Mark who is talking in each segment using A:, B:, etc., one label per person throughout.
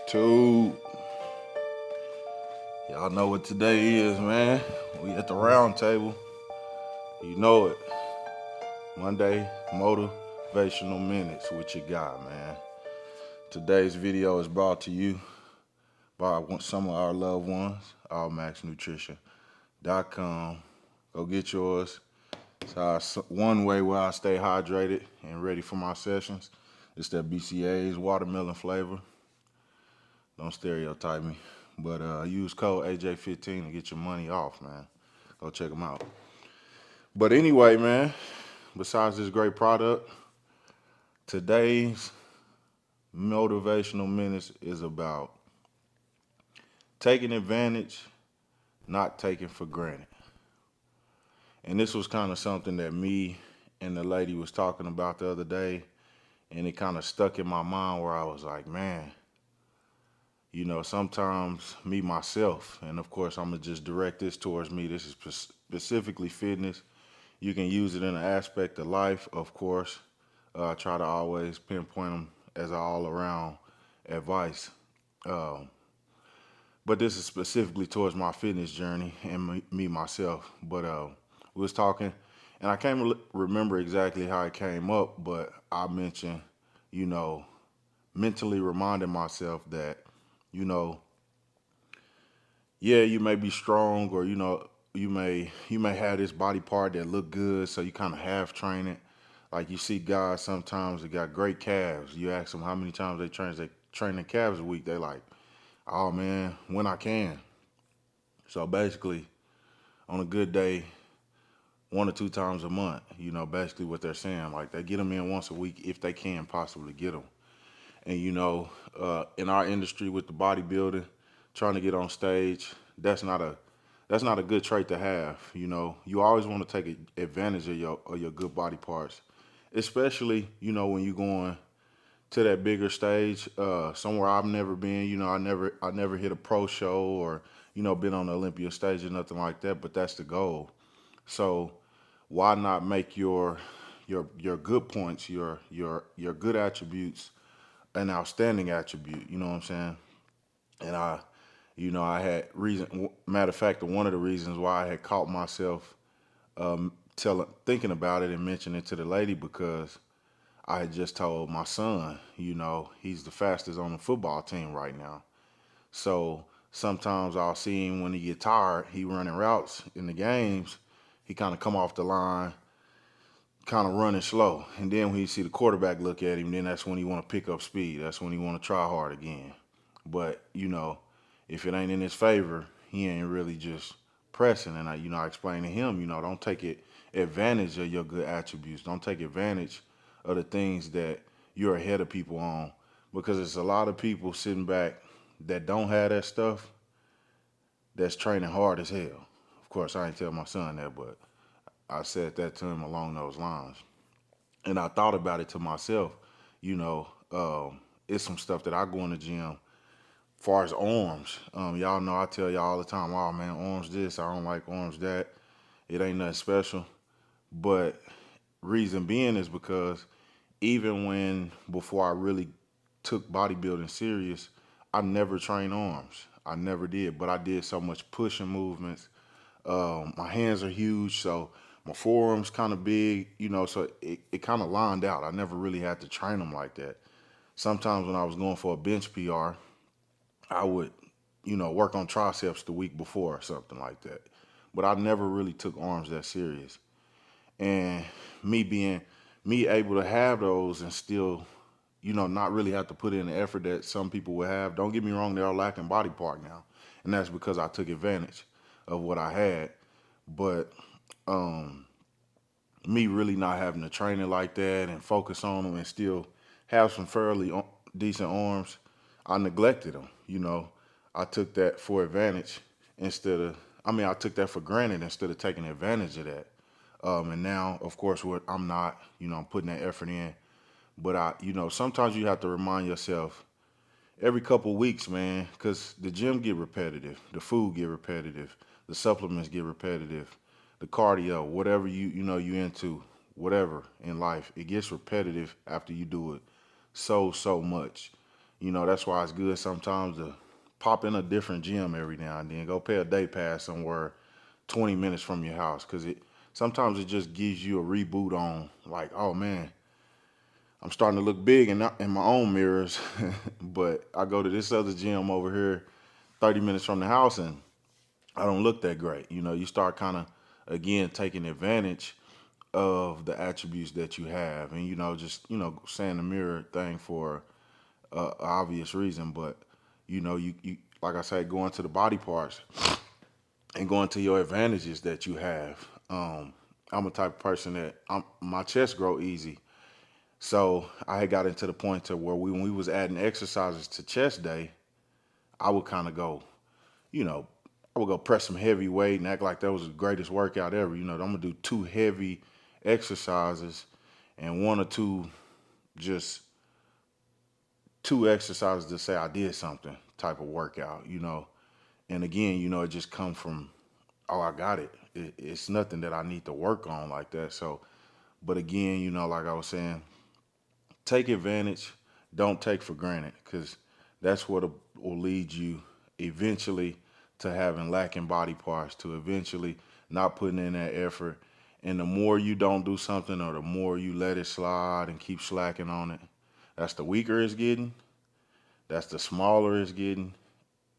A: Two. Y'all know what today is, man. We at the round table. You know it. Monday motivational minutes with your guy, man. Today's video is brought to you by some of our loved ones, allmaxnutrition.com. Go get yours. It's one way where I stay hydrated and ready for my sessions. It's that BCA's watermelon flavor. Don't stereotype me. But use code AJ15 to get your money off, man. Go check them out. But anyway, man, besides this great product, today's motivational minutes is about taking advantage, not taking for granted. And this was kind of something that me and the lady was talking about the other day, and it kind of stuck in my mind where I was like, man, sometimes me myself, and of course I'm gonna just direct this towards me. This is specifically fitness. You can use it in an aspect of life, of course. I try to always pinpoint them as all around advice. Um, but this is specifically towards my fitness journey and me myself. But we was talking, and I can't remember exactly how it came up, but I mentioned, you know, mentally reminding myself that, you know, yeah, you may be strong, or you may have this body part that look good, so you kind of half train it. Like you see guys sometimes that got great calves. You ask them how many times they train their calves a week. They like, oh man, when I can. So basically, on a good day, 1 or 2 times a month. Basically what they're saying. Like they get them in once a week if they can possibly get them. And in our industry with the bodybuilding, trying to get on stage, that's not a good trait to have. You always want to take advantage of your good body parts, especially when you're going to that bigger stage, somewhere I've never been. I never hit a pro show or been on the Olympia stage or nothing like that. But that's the goal. So why not make your good points, your good attributes, an outstanding attribute? You know what I'm saying? And I had reason. Matter of fact, one of the reasons why I had caught myself thinking about it and mentioning it to the lady, because I had just told my son, he's the fastest on the football team right now. So sometimes I'll see him when he get tired, he running routes in the games. He kind of come off the line, kind of running slow, and then when you see the quarterback look at him, then that's when he want to pick up speed. That's when he want to try hard again. But if it ain't in his favor, he ain't really just pressing. And I explain to him, don't take advantage of your good attributes. Don't take advantage of the things that you're ahead of people on, because it's a lot of people sitting back that don't have that stuff, that's training hard as hell. Of course, I ain't tell my son that, but I said that to him along those lines. And I thought about it to myself. You know, it's some stuff that I go in the gym. Far as arms, y'all know I tell y'all all the time, oh man, arms this, I don't like arms that. It ain't nothing special. But reason being is because even when before I really took bodybuilding serious, I never trained arms. I never did, but I did so much pushing movements. My hands are huge, so my forearms kind of big, so it kind of lined out. I never really had to train them like that. Sometimes when I was going for a bench PR, I would, work on triceps the week before or something like that. But I never really took arms that serious. And me being me able to have those and still, not really have to put in the effort that some people would have. Don't get me wrong, they are lacking body part now. And that's because I took advantage of what I had. But um, me really not having to train it like that and focus on them and still have some fairly decent arms, I neglected them. I took that for advantage instead of, I took that for granted instead of taking advantage of that. And now, of course, what I'm not, I'm putting that effort in. But sometimes you have to remind yourself every couple weeks, man, because the gym get repetitive, the food get repetitive, the supplements get repetitive, the cardio, whatever you into, whatever in life, it gets repetitive after you do it so much. That's why it's good sometimes to pop in a different gym every now and then. Go pay a day pass somewhere 20 minutes from your house, because it sometimes it just gives you a reboot on, like, oh man, I'm starting to look big in my own mirrors. But I go to this other gym over here 30 minutes from the house, and I don't look that great. You start kind of, again, taking advantage of the attributes that you have. And, just, saying the mirror thing for a obvious reason. But, you, like I said, going to the body parts and going to your advantages that you have. I'm a type of person that my chest grow easy. So I had got into the point to where when we was adding exercises to chest day, I would kind of go, you know, I would go press some heavy weight and act like that was the greatest workout ever. I'm gonna do two heavy exercises and one or two, just two exercises to say I did something type of workout. And again, it just comes from, oh, I got it. It's nothing that I need to work on like that. So, but again, like I was saying, take advantage, don't take for granted, because that's what will lead you eventually to having lacking body parts, to eventually not putting in that effort. And the more you don't do something, or the more you let it slide and keep slacking on it, that's the weaker it's getting, that's the smaller it's getting,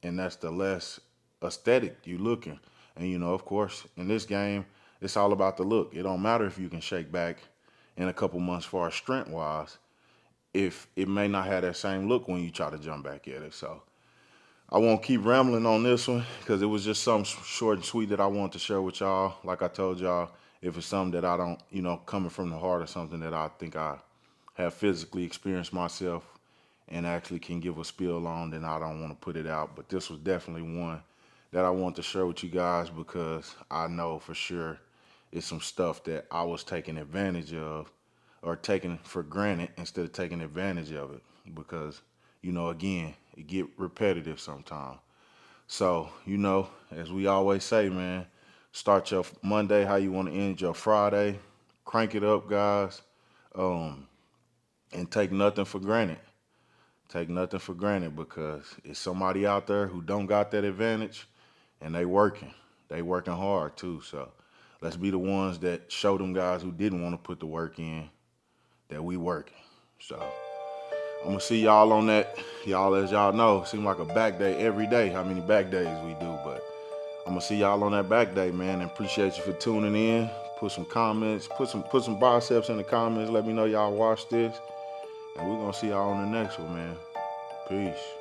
A: and that's the less aesthetic you looking. And of course, in this game, it's all about the look. It don't matter if you can shake back in a couple months far as strength wise, if it may not have that same look when you try to jump back at it. So I won't keep rambling on this one, because it was just something short and sweet that I wanted to share with y'all. Like I told y'all, if it's something that I don't, coming from the heart, or something that I think I have physically experienced myself and actually can give a spiel on, then I don't want to put it out. But this was definitely one that I want to share with you guys, because I know for sure it's some stuff that I was taking advantage of, or taking for granted instead of taking advantage of it, because again, it get repetitive sometimes. So as we always say, man, start your Monday how you want to end your Friday. Crank it up, guys. um and take nothing for granted. Take nothing for granted, because it's somebody out there who don't got that advantage, and they working hard too. So let's be the ones that show them guys who didn't want to put the work in that we working. So I'm gonna see y'all on that. Y'all, as y'all know, seem like a back day every day. How many back days we do? But I'm gonna see y'all on that back day, man. And appreciate you for tuning in. Put some comments, put some biceps in the comments. Let me know y'all watch this, and we're gonna see y'all on the next one, man. Peace.